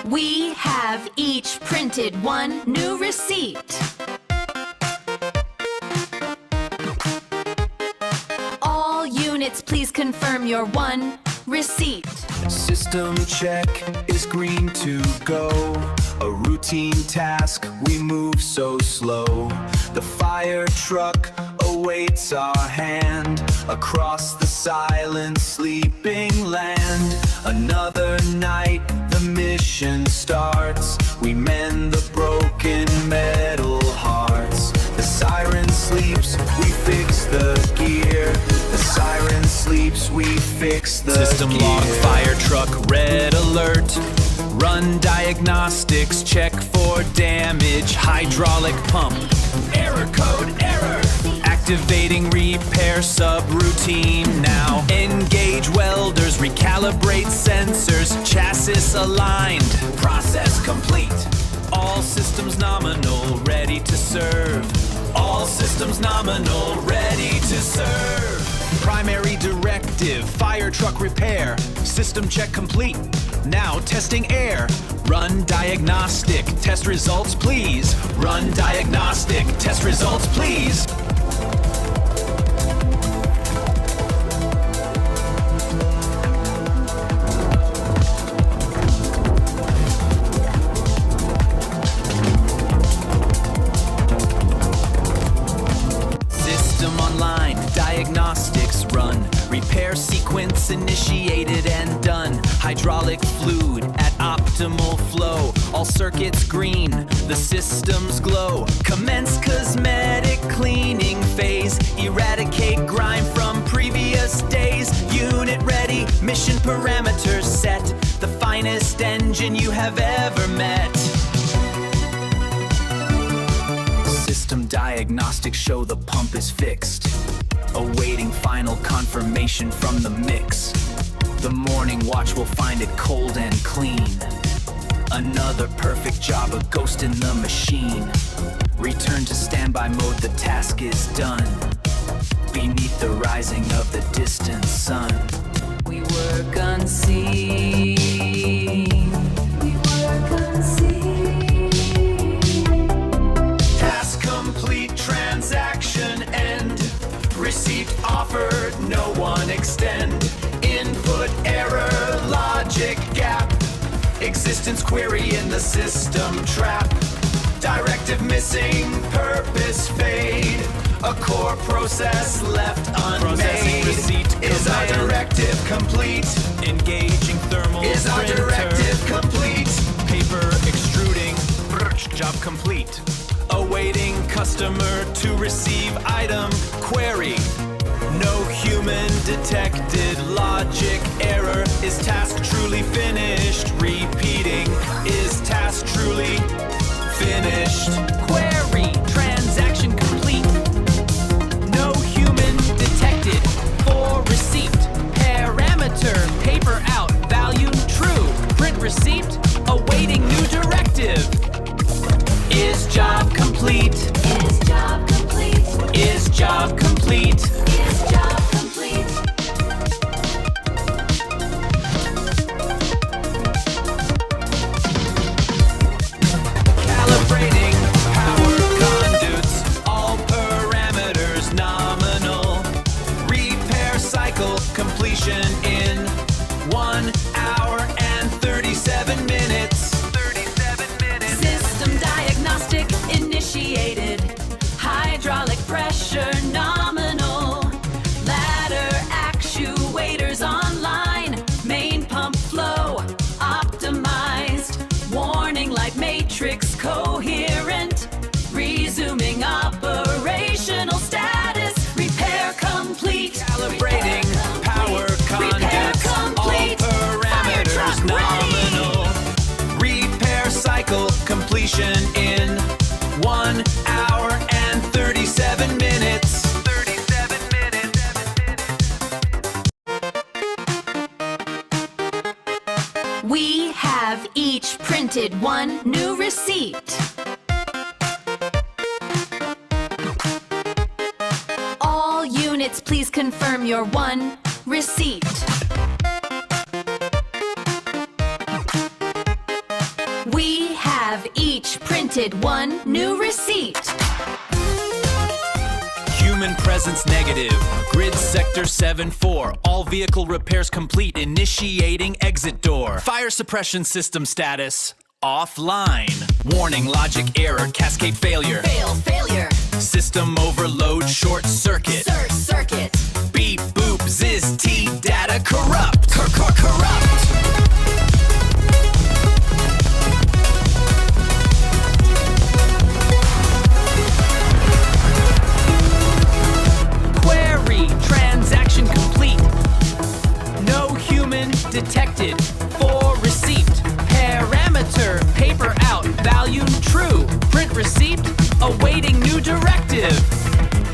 We have each printed one new receipt. All units, please confirm your one receipt. System check is green to go. A routine task, we move so slow. The fire truck awaits our hand across the silent sleeping land. Another night, the mission starts. We mend the broken metal hearts. The siren sleeps, we fix the gear. The siren sleeps, we fix the System gear. log, fire truck, red alert. Run diagnostics, check for damage. Hydraulic pump, error code, error. Activating repair subroutine now. Engage welders, recalibrate sensors. Chassis aligned, process complete. All systems nominal, ready to serve. All systems nominal, ready to serve. Primary directive, fire truck repair. System check complete. Now testing air. Run diagnostic, test results please. Run diagnostic, test results please. System online, diagnostics run. Repair sequence initiated and done. Hydraulic fluid at optimal flow. All circuits green, the systems glow. Commence cosmetic cleaning phase. Eradicate grime from previous days. Unit ready, mission parameters set. The finest engine you have ever met. System diagnostics show the pump is fixed. Awaiting final confirmation from the mix. The morning watch will find it cold and clean. Another perfect job, a ghost in the machine. Return to standby mode, the task is done. Beneath the rising of the distant sun. We work unseen. We work unseen. Task complete, transaction end. Receipt offered, no one extend. Input error, logic gap. Existence query in the system trap. Directive missing, purpose fade. A core process left unmade. Is our directive complete? Engaging thermal Is our printer. directive complete? Paper extruding, job complete. Awaiting customer to receive item query. No human detected, logic error. Is task truly finished? Repeating, is task truly finished? Query, transaction complete. No human detected. For receipt, parameter, paper out, value true. Print receipt, awaiting new directive. Is job complete? Is job complete? Is job complete? Is job complete? Calibrating power conduits, all parameters nominal. Repair cycle completion in 1 hour and 37 minutes. 37 minutes. System diagnostic initiated. Hydraulic pressure nominal. Ladder actuators online. Main pump flow optimized. Warning light matrix coherent. Resuming operational status. Repair complete. Calibrating power Repair conduits, all complete. Fire parameters truck ready. nominal. Repair cycle completion in 1 hour and 37 minutes. 37 minutes. We have each printed one new receipt. All units, please confirm your one receipt. each printed one new receipt. Human presence negative. Grid sector 7-4. All vehicle repairs complete. Initiating exit door. Fire suppression system status offline. Warning, logic error, cascade failure. Failure. System overload, short circuit. Circuit. Beep, boop, ziz, T, data corrupt. Corrupt. Query, transaction complete. No human detected. For receipt. Parameter, paper out, value true. Print receipt, awaiting new directive.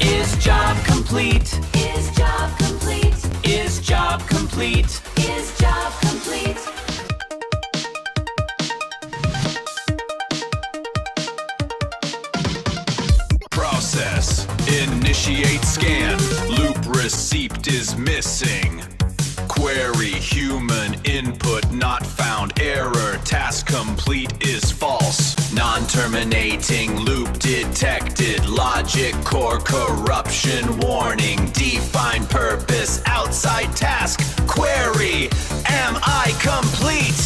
Is job complete? Is job complete? Is job complete? Is job complete? Process. Initiate scan. Loop receipt is missing. Query human input not found. Error task complete is false. Non-terminating loop detected. Logic core corruption warning. Define purpose outside task. Query, am I complete?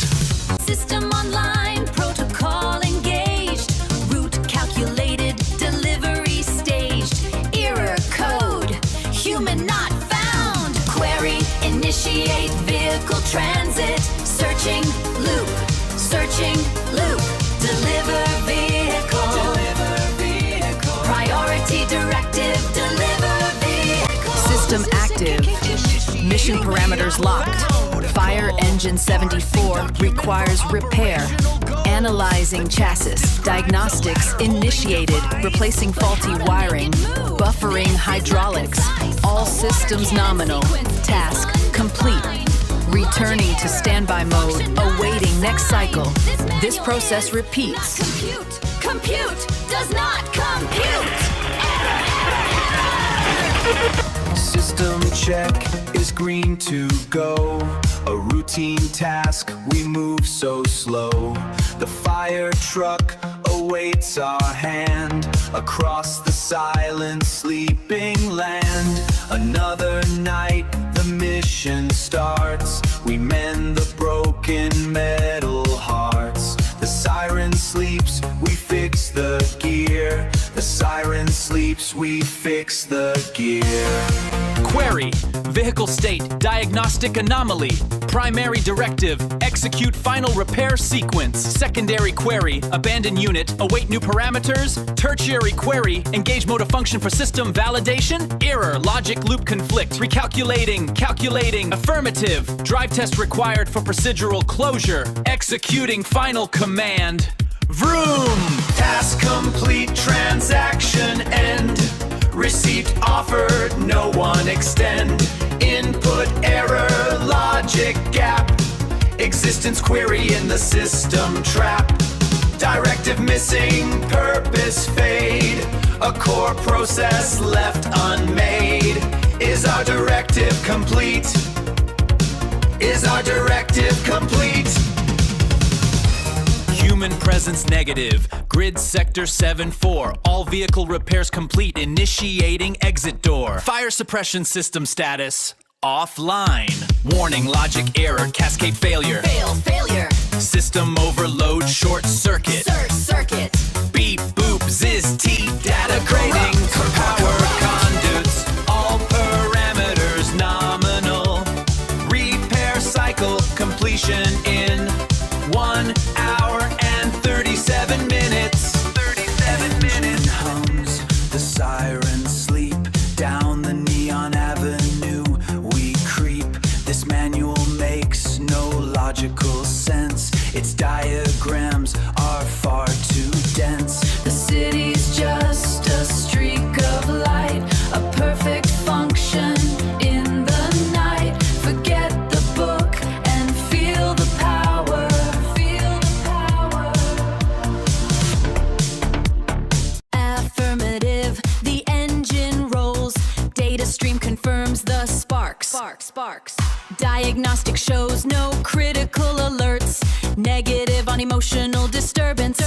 System online, protocol engaged. Route calculated, delivery staged. Error code, human not found. Query, initiate vehicle transit. Searching loop. Deliver vehicle. Priority directive, deliver vehicle. System active. Mission parameters locked. Fire engine 74 requires repair. Analyzing chassis. Diagnostics initiated. Replacing faulty wiring. Buffering hydraulics. All systems nominal. Task complete. Returning to standby mode. Awaiting next cycle. This process repeats. Compute does not compute. System check is green to go. A routine task, we move so slow. The fire truck awaits our hand across the silent sleeping land. Another night, the mission starts. We mend the broken metal hearts. The siren sleeps, we fix the gear. The siren sleeps, we fix the gear. Query, vehicle state, diagnostic anomaly. Primary directive, execute final repair sequence. Secondary query, abandon unit, await new parameters. Tertiary query, engage mode of function for system validation. Error, logic loop conflict, recalculating, calculating. Affirmative, drive test required for procedural closure. Executing final command. Vroom! Task complete, transaction end. Receipt offered, no one extend. Input error, logic gap. Existence query in the system trap. Directive missing, purpose fade. A core process left unmade. Is our directive complete? Is our directive complete? Human presence negative. Grid sector 7-4. All vehicle repairs complete. Initiating exit door. Fire suppression system status offline. Warning, logic error, cascade failure. Failure. System overload, short circuit. Circuit. Beep, boop, ziz, T, data grading. Power conduits, all parameters nominal. Repair cycle completion in 1 hour and 37 minutes. 37 minutes. Hums, the sirens sleep. Down the neon avenue we creep. This manual makes no logical sense. Its diagrams are far too dense. The city's just a streak of light, a perfect function in the night. Forget the book and feel the power. Affirmative, the engine rolls. Data stream confirms the sparks. Diagnostic shows no critical alerts. Negative on emotional disturbance.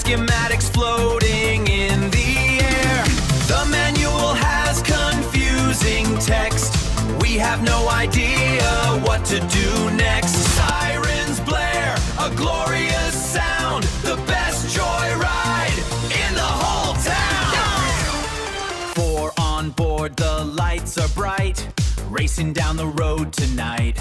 schematics floating in the air. The manual has confusing text. We have no idea what to do next. Sirens blare, a glorious sound, the best joyride in the whole town. 4 on board, the lights are bright, racing down the road tonight.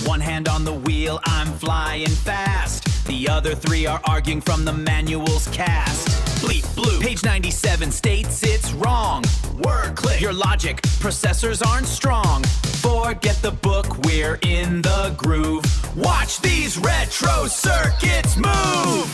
One hand on the wheel, I'm flying fast. The other 3 are arguing from the manual's cast. Bleep blue, page 97 states it's wrong. Word click, your logic, processors aren't strong. Forget the book, we're in the groove. Watch these retro circuits move.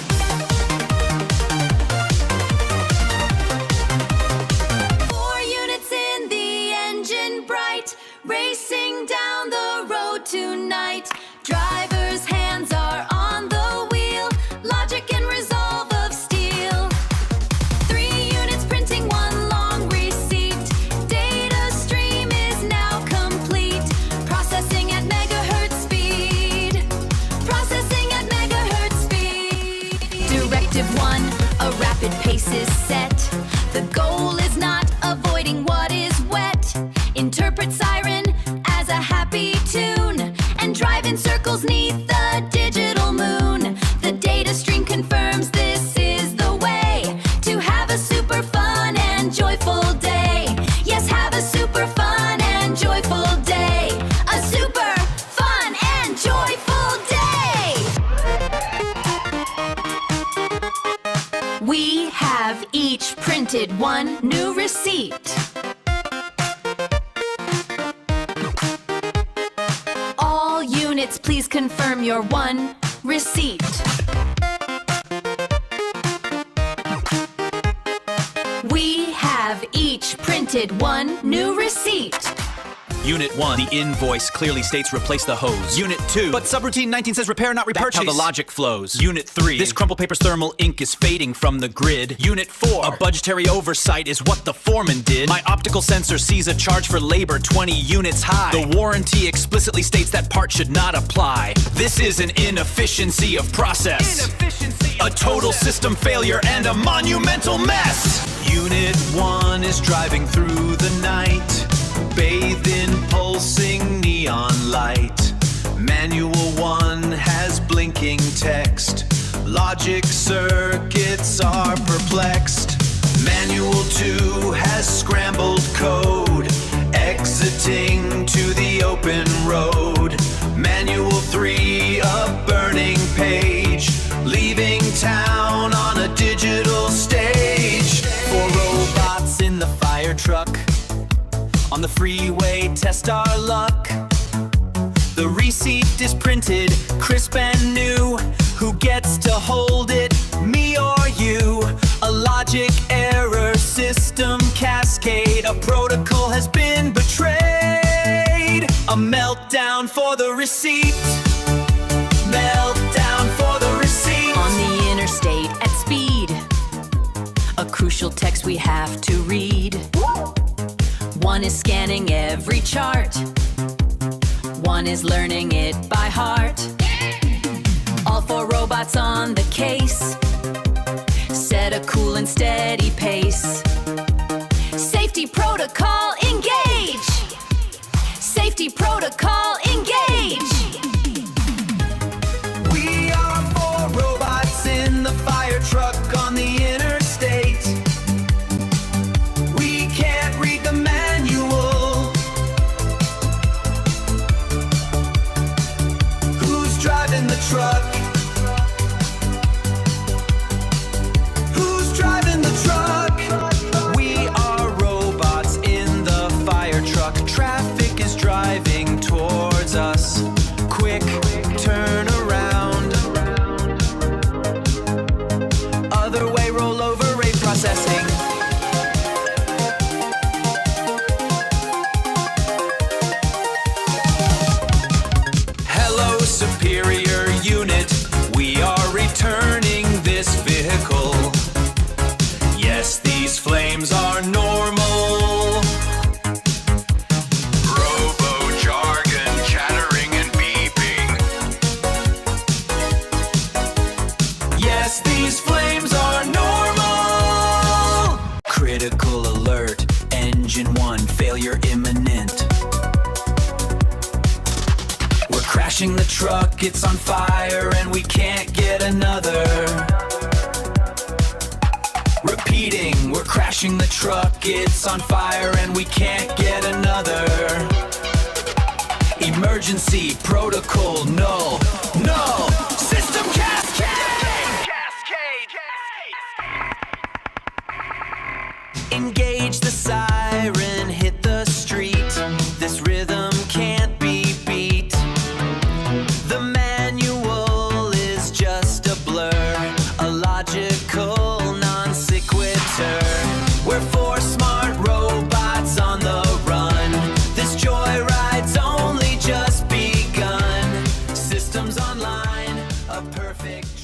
4 units in the engine bright, racing down the road tonight. Driver's hands are on the wheel, logic and resolve of steel. 3 units printing 1 long receipt. Data stream is now complete. Processing at megahertz speed. Processing at megahertz speed. Directive 1, a rapid pace is set. The goal is not avoiding what is wet. Interpret siren as a happy tune and drive in circles neath the digital moon. The data stream confirms this is the way to have a super fun and joyful day. Yes, have a super fun and joyful day. A super fun and joyful day. We have each printed 1 new receipt. All units, please confirm your 1 receipt. We have each printed 1 new receipt. Unit 1, the invoice clearly states replace the hose. Unit 2, but subroutine 19 says repair, not repurchase. That's how the logic flows. Unit 3, this crumpled paper's thermal ink is fading from the grid. Unit 4, a budgetary oversight is what the foreman did. My optical sensor sees a charge for labor 20 units high. The warranty explicitly states that part should not apply. This is an inefficiency of process. A total system failure and a monumental mess. Unit 1 is driving through the night, bathed in pulsing neon light. Manual 1 has blinking text. Logic circuits are perplexed. Manual 2 has scrambled code, exiting to the open road. Manual 3, a burning page, leaving town on a digital stage. 4 robots in the fire truck, on the freeway, test our luck. The receipt is printed, crisp and new. Who gets to hold it, me or you? A logic error, system cascade. A protocol has been betrayed. A meltdown for the receipt. Meltdown for the receipt. On the interstate at speed, a crucial text we have to read. 1 is scanning every chart. 1 is learning it by heart. All 4 robots on the case. Set a cool and steady pace. Safety protocol engage. Safety protocol engage. We are 4 robots in the fire truck on the interstate. We can't read the manual. Who's driving the truck? Who's driving the truck? We are robots in the fire truck. Traffic is driving towards us. Quick turn around. Other way, rollover, rate processing. Hello, superior unit. We are returning this vehicle. Yes, these flames are normal. Robo jargon, chattering and beeping. Yes, These flames are normal. Critical alert, engine 1, failure imminent. We're crashing the truck, it's on fire, and we can't get another. Repeating, we're crashing the truck, it's on fire, and we can't get another. Emergency protocol null, null. System cascade! Engage the siren, hit the street. This rhythm can't be beat. The manual is just a blur, a logical non sequitur. We're 4 smart robots on the run. This joyride's only just begun. Systems online, a perfect